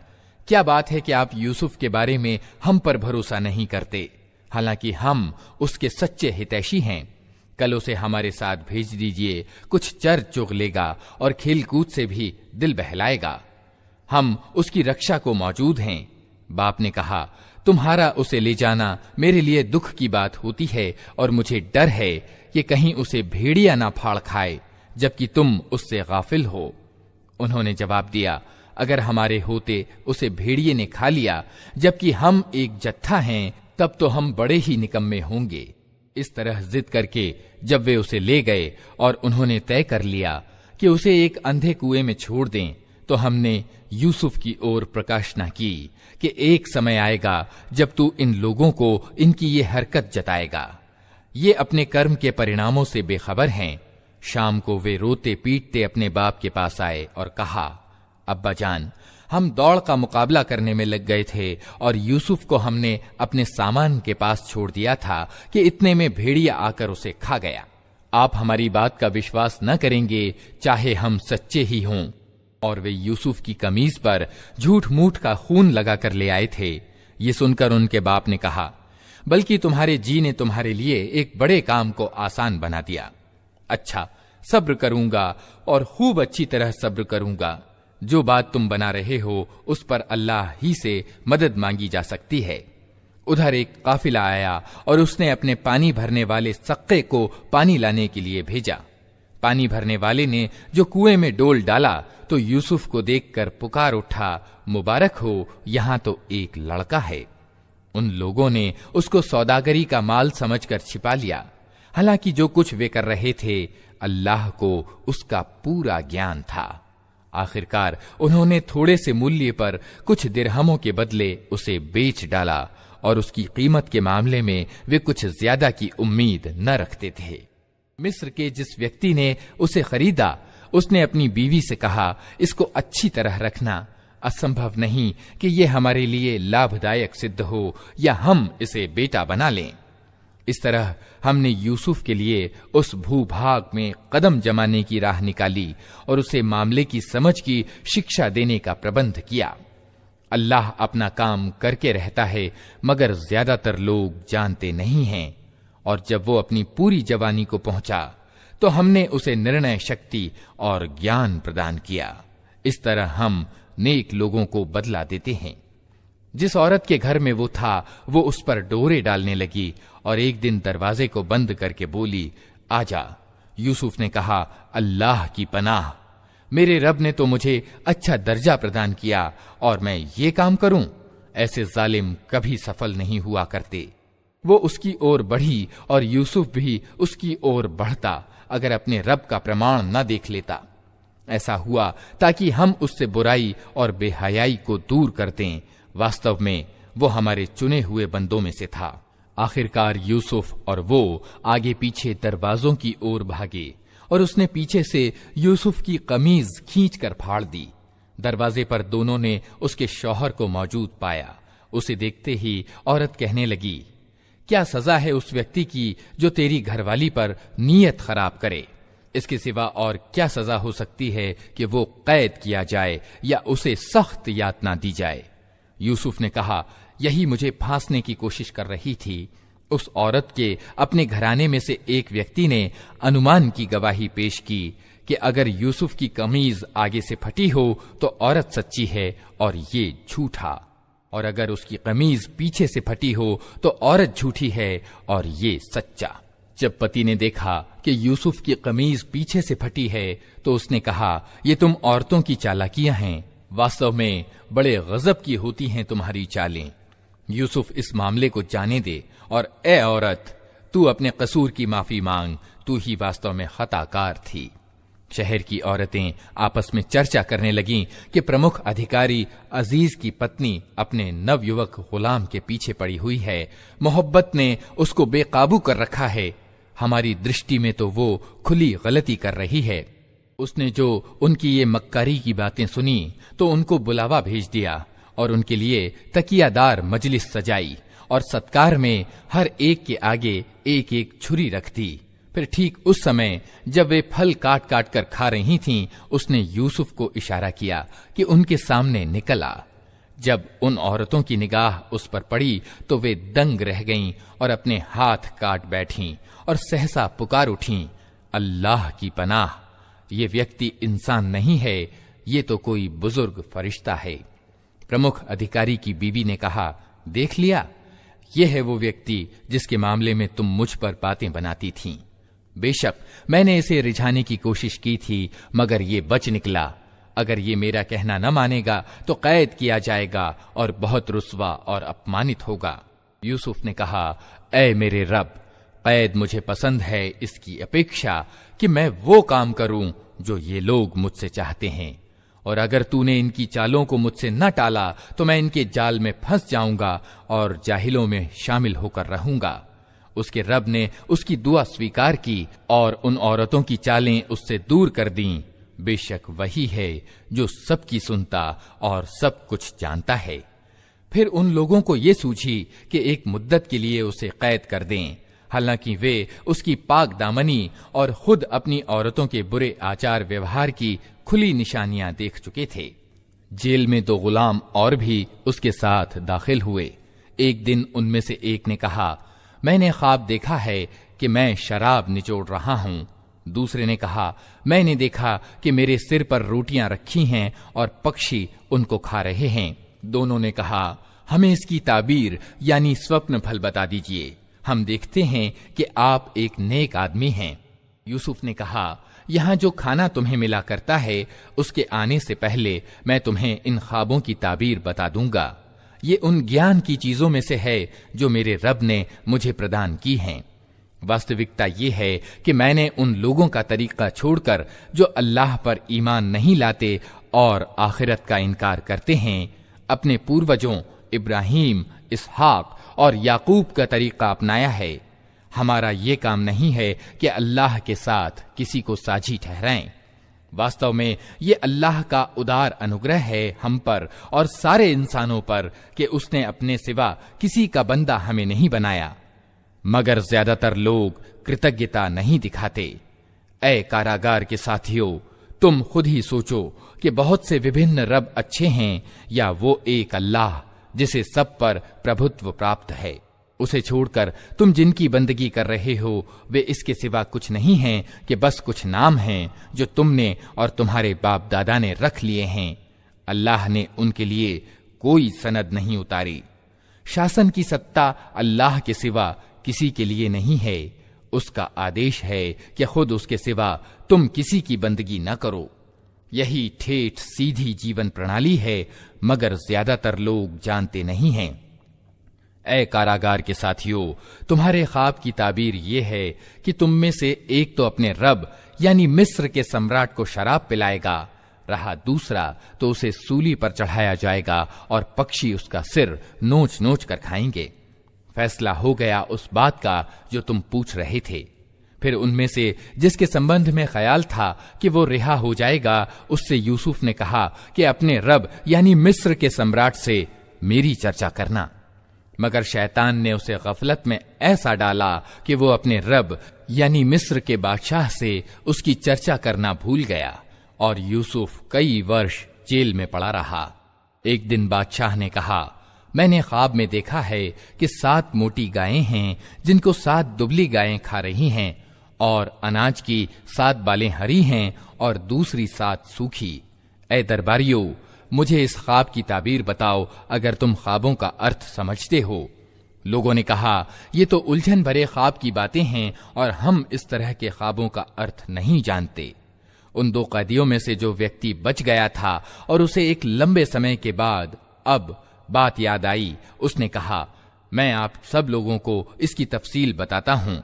क्या बात है कि आप यूसुफ के बारे में हम पर भरोसा नहीं करते, हालांकि हम उसके सच्चे हितैषी हैं। कल उसे हमारे साथ भेज दीजिए, कुछ चर चुग लेगा और खेलकूद से भी दिल बहलाएगा। हम उसकी रक्षा को मौजूद हैं। बाप ने कहा, तुम्हारा उसे ले जाना मेरे लिए दुख की बात होती है और मुझे डर है कि कहीं उसे भेड़िया ना फाड़ खाए, जबकि तुम उससे गाफिल हो। उन्होंने जवाब दिया, अगर हमारे होते उसे भेड़िए ने खा लिया, जबकि हम एक जत्था हैं, तब तो हम बड़े ही निकम्मे होंगे। इस तरह जिद करके जब वे उसे ले गए और उन्होंने तय कर लिया कि उसे एक अंधे कुएं में छोड़ दें, तो हमने यूसुफ की ओर प्रकाशना की कि एक समय आएगा जब तू इन लोगों को इनकी ये हरकत जताएगा। ये अपने कर्म के परिणामों से बेखबर हैं। शाम को वे रोते पीटते अपने बाप के पास आए और कहा, अब्बा जान, हम दौड़ का मुकाबला करने में लग गए थे और यूसुफ को हमने अपने सामान के पास छोड़ दिया था कि इतने में भेड़िया आकर उसे खा गया। आप हमारी बात का विश्वास न करेंगे, चाहे हम सच्चे ही हों। और वे यूसुफ की कमीज पर झूठ मूठ का खून लगाकर ले आए थे। ये सुनकर उनके बाप ने कहा, बल्कि तुम्हारे जी ने तुम्हारे लिए एक बड़े काम को आसान बना दिया। अच्छा, सब्र करूंगा और खूब अच्छी तरह सब्र करूंगा। जो बात तुम बना रहे हो उस पर अल्लाह ही से मदद मांगी जा सकती है। उधर एक काफिला आया और उसने अपने पानी भरने वाले सक्के को पानी लाने के लिए भेजा। पानी भरने वाले ने जो कुएं में डोल डाला तो यूसुफ को देखकर पुकार उठा, मुबारक हो, यहां तो एक लड़का है। उन लोगों ने उसको सौदागरी का माल समझकर छिपा लिया। हालांकि जो कुछ वे कर रहे थे अल्लाह को उसका पूरा ज्ञान था। आखिरकार उन्होंने थोड़े से मूल्य पर कुछ दिरहमों के बदले उसे बेच डाला और उसकी कीमत के मामले में वे कुछ ज्यादा की उम्मीद न रखते थे। मिस्र के जिस व्यक्ति ने उसे खरीदा उसने अपनी बीवी से कहा, इसको अच्छी तरह रखना, असंभव नहीं कि ये हमारे लिए लाभदायक सिद्ध हो या हम इसे बेटा बना लें। इस तरह हमने यूसुफ के लिए उस भूभाग में कदम जमाने की राह निकाली और उसे मामले की समझ की शिक्षा देने का प्रबंध किया। अल्लाह अपना काम करके रहता है, मगर ज्यादातर लोग जानते नहीं हैं। और जब वो अपनी पूरी जवानी को पहुंचा तो हमने उसे निर्णय शक्ति और ज्ञान प्रदान किया। इस तरह हम नेक लोगों को बदला देते हैं। जिस औरत के घर में वो था वो उस पर डोरे डालने लगी और एक दिन दरवाजे को बंद करके बोली, आजा। यूसुफ ने कहा, अल्लाह की पनाह, मेरे रब ने तो मुझे अच्छा दर्जा प्रदान किया और मैं ये काम करूं? ऐसे जालिम कभी सफल नहीं हुआ करते। वो उसकी ओर बढ़ी और यूसुफ भी उसकी ओर बढ़ता अगर अपने रब का प्रमाण न देख लेता। ऐसा हुआ ताकि हम उससे बुराई और बेहयाई को दूर कर दें। वास्तव में वो हमारे चुने हुए बंदों में से था। आखिरकार यूसुफ और वो आगे पीछे दरवाजों की ओर भागे और उसने पीछे से यूसुफ की कमीज खींचकर फाड़ दी। दरवाजे पर दोनों ने उसके शौहर को मौजूद पाया। उसे देखते ही औरत कहने लगी, क्या सजा है उस व्यक्ति की जो तेरी घरवाली पर नीयत खराब करे? इसके सिवा और क्या सजा हो सकती है कि वो कैद किया जाए या उसे सख्त यातना दी जाए? यूसुफ ने कहा, यही मुझे फांसने की कोशिश कर रही थी। उस औरत के अपने घराने में से एक व्यक्ति ने अनुमान की गवाही पेश की कि अगर यूसुफ की कमीज आगे से फटी हो तो औरत सच्ची है और ये झूठा, और अगर उसकी कमीज पीछे से फटी हो तो औरत झूठी है और ये सच्चा। जब पति ने देखा कि यूसुफ की कमीज पीछे से फटी है तो उसने कहा, ये तुम औरतों की चालाकियां हैं। वास्तव में बड़े गजब की होती हैं तुम्हारी चालें। यूसुफ इस मामले को जाने दे और ए औरत, तू अपने कसूर की माफी मांग, तू ही वास्तव में खताकार थी। शहर की औरतें आपस में चर्चा करने लगीं कि प्रमुख अधिकारी अजीज की पत्नी अपने नवयुवक गुलाम के पीछे पड़ी हुई है। मोहब्बत ने उसको बेकाबू कर रखा है। हमारी दृष्टि में तो वो खुली गलती कर रही है। उसने जो उनकी ये मक्कारी की बातें सुनी तो उनको बुलावा भेज दिया और उनके लिए तकियादार मजलिस सजाई और सत्कार में हर एक के आगे एक एक छुरी रख दी। फिर ठीक उस समय जब वे फल काट काट कर खा रही थीं, उसने यूसुफ को इशारा किया कि उनके सामने निकल आ। जब उन औरतों की निगाह उस पर पड़ी तो वे दंग रह गईं और अपने हाथ काट बैठीं और सहसा पुकार उठीं, अल्लाह की पनाह, ये व्यक्ति इंसान नहीं है, ये तो कोई बुजुर्ग फरिश्ता है। प्रमुख अधिकारी की बीवी ने कहा, देख लिया, ये है वो व्यक्ति जिसके मामले में तुम मुझ पर बातें बनाती थीं। बेशक मैंने इसे रिझाने की कोशिश की थी, मगर ये बच निकला। अगर ये मेरा कहना न मानेगा तो कैद किया जाएगा और बहुत रुस्वा और अपमानित होगा। यूसुफ ने कहा, ऐ मेरे रब, कैद मुझे पसंद है इसकी अपेक्षा कि मैं वो काम करूं जो ये लोग मुझसे चाहते हैं, और अगर तूने इनकी चालों को मुझसे न टाला तो मैं इनके जाल में फंस जाऊंगा और जाहिलों में शामिल होकर रहूंगा। उसके रब ने उसकी दुआ स्वीकार की और उन औरतों की चालें उससे दूर कर दीं। बेशक वही है जो सबकी सुनता और सब कुछ जानता है। फिर उन लोगों को ये सूझी कि एक मुद्दत के लिए उसे कैद कर दें, हालांकि वे उसकी पाक दामनी और खुद अपनी औरतों के बुरे आचार व्यवहार की खुली निशानियां देख चुके थे। जेल में 2 गुलाम और भी उसके साथ दाखिल हुए। एक दिन उनमें से एक ने कहा, मैंने ख्वाब देखा है कि मैं शराब निचोड़ रहा हूं। दूसरे ने कहा, मैंने देखा कि मेरे सिर पर रोटियां रखी हैं और पक्षी उनको खा रहे हैं। दोनों ने कहा, हमें इसकी ताबीर यानी स्वप्न फल बता दीजिए, हम देखते हैं कि आप एक नेक आदमी हैं। यूसुफ ने कहा, यहाँ जो खाना तुम्हें मिला करता है, उसके आने से पहले मैं तुम्हें इन ख्वाबों की ताबीर बता दूंगा। ये उन ज्ञान की चीजों में से है जो मेरे रब ने मुझे प्रदान की हैं। वास्तविकता ये है कि मैंने उन लोगों का तरीका छोड़कर जो अल्लाह पर ईमान नहीं लाते और आखिरत का इनकार करते हैं, अपने पूर्वजों इब्राहीम, इसहाक और याकूब का तरीका अपनाया है। हमारा ये काम नहीं है कि अल्लाह के साथ किसी को साझी ठहराएं। वास्तव में ये अल्लाह का उदार अनुग्रह है हम पर और सारे इंसानों पर कि उसने अपने सिवा किसी का बंदा हमें नहीं बनाया, मगर ज्यादातर लोग कृतज्ञता नहीं दिखाते। ऐ कारागार के साथियों, तुम खुद ही सोचो कि बहुत से विभिन्न रब अच्छे हैं या वो एक अल्लाह जिसे सब पर प्रभुत्व प्राप्त है। उसे छोड़कर तुम जिनकी बंदगी कर रहे हो वे इसके सिवा कुछ नहीं हैं कि बस कुछ नाम हैं जो तुमने और तुम्हारे बाप दादा ने रख लिए हैं। अल्लाह ने उनके लिए कोई सनद नहीं उतारी। शासन की सत्ता अल्लाह के सिवा किसी के लिए नहीं है। उसका आदेश है कि खुद उसके सिवा तुम किसी की बंदगी न करो। यही ठेठ सीधी जीवन प्रणाली है, मगर ज्यादातर लोग जानते नहीं हैं। ऐ कारागार के साथियों, तुम्हारे ख्वाब की ताबीर ये है कि तुम में से एक तो अपने रब यानी मिस्र के सम्राट को शराब पिलाएगा, रहा दूसरा तो उसे सूली पर चढ़ाया जाएगा और पक्षी उसका सिर नोच नोच कर खाएंगे। फैसला हो गया उस बात का जो तुम पूछ रहे थे। फिर उनमें से जिसके संबंध में ख्याल था कि वो रिहा हो जाएगा, उससे यूसुफ ने कहा कि अपने रब यानी मिस्र के सम्राट से मेरी चर्चा करना। मगर शैतान ने उसे गफलत में ऐसा डाला कि वो अपने रब यानी मिस्र के बादशाह से उसकी चर्चा करना भूल गया और यूसुफ कई वर्ष जेल में पड़ा रहा। एक दिन बादशाह ने कहा, मैंने ख्वाब में देखा है कि 7 मोटी गायें हैं जिनको 7 दुबली गायें खा रही हैं और अनाज की 7 बालें हरी हैं और दूसरी 7 सूखी। ऐ दरबारियों, मुझे इस ख्वाब की ताबीर बताओ अगर तुम ख्वाबों का अर्थ समझते हो। लोगों ने कहा, ये तो उलझन भरे ख्वाब की बातें हैं और हम इस तरह के ख्वाबों का अर्थ नहीं जानते। उन 2 कैदियों में से जो व्यक्ति बच गया था और उसे एक लंबे समय के बाद अब बात याद आई, उसने कहा, मैं आप सब लोगों को इसकी तफसील बताता हूं।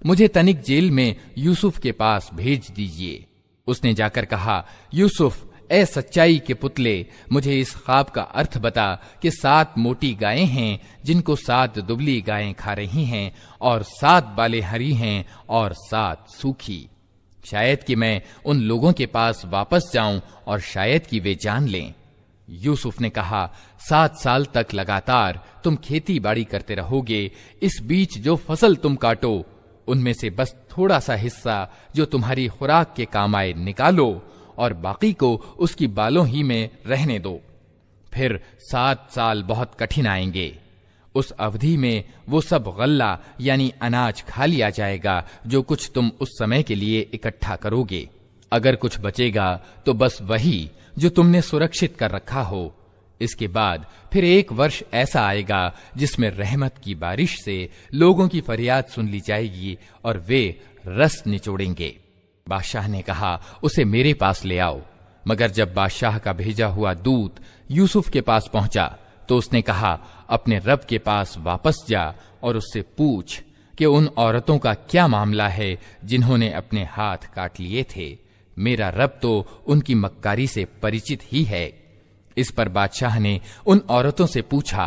मुझे तनिक जेल में यूसुफ के पास भेज दीजिए। उसने जाकर कहा, यूसुफ, ऐ सच्चाई के पुतले, मुझे इस ख्वाब का अर्थ बता कि 7 मोटी गायें हैं जिनको 7 दुबली गायें खा रही हैं और 7 बालें हरी हैं और 7 सूखी। शायद कि मैं उन लोगों के पास वापस जाऊं और शायद कि वे जान लें। यूसुफ ने कहा, 7 साल तक लगातार तुम खेती बाड़ी करते रहोगे। इस बीच जो फसल तुम काटो उनमें से बस थोड़ा सा हिस्सा जो तुम्हारी खुराक के काम आए निकालो और बाकी को उसकी बालों ही में रहने दो। फिर 7 साल बहुत कठिन आएंगे। उस अवधि में वो सब गल्ला यानी अनाज खा लिया जाएगा जो कुछ तुम उस समय के लिए इकट्ठा करोगे। अगर कुछ बचेगा तो बस वही जो तुमने सुरक्षित कर रखा हो। इसके बाद फिर 1 वर्ष ऐसा आएगा जिसमें रहमत की बारिश से लोगों की फरियाद सुन ली जाएगी और वे रस निचोड़ेंगे। बादशाह ने कहा, उसे मेरे पास ले आओ। मगर जब बादशाह का भेजा हुआ दूत यूसुफ के पास पहुंचा तो उसने कहा, अपने रब के पास वापस जा और उससे पूछ कि उन औरतों का क्या मामला है जिन्होंने अपने हाथ काट लिए थे। मेरा रब तो उनकी मक्कारी से परिचित ही है। इस पर बादशाह ने उन औरतों से पूछा,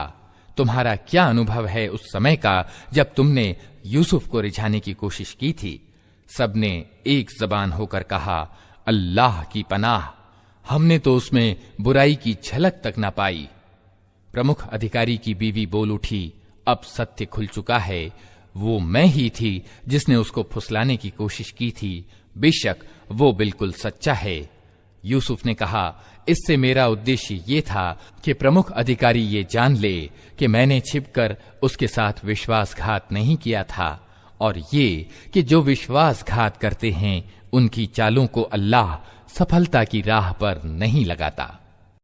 तुम्हारा क्या अनुभव है उस समय का जब तुमने यूसुफ को रिझाने की कोशिश की थी? सबने एक जबान होकर कहा, अल्लाह की पनाह, हमने तो उसमें बुराई की झलक तक न पाई। प्रमुख अधिकारी की बीवी बोल उठी, अब सत्य खुल चुका है। वो मैं ही थी जिसने उसको फुसलाने की कोशिश की थी। बेशक वो बिल्कुल सच्चा है। यूसुफ ने कहा, इससे मेरा उद्देश्य ये था कि प्रमुख अधिकारी ये जान ले कि मैंने छिपकर उसके साथ विश्वासघात नहीं किया था और ये कि जो विश्वासघात करते हैं उनकी चालों को अल्लाह सफलता की राह पर नहीं लगाता।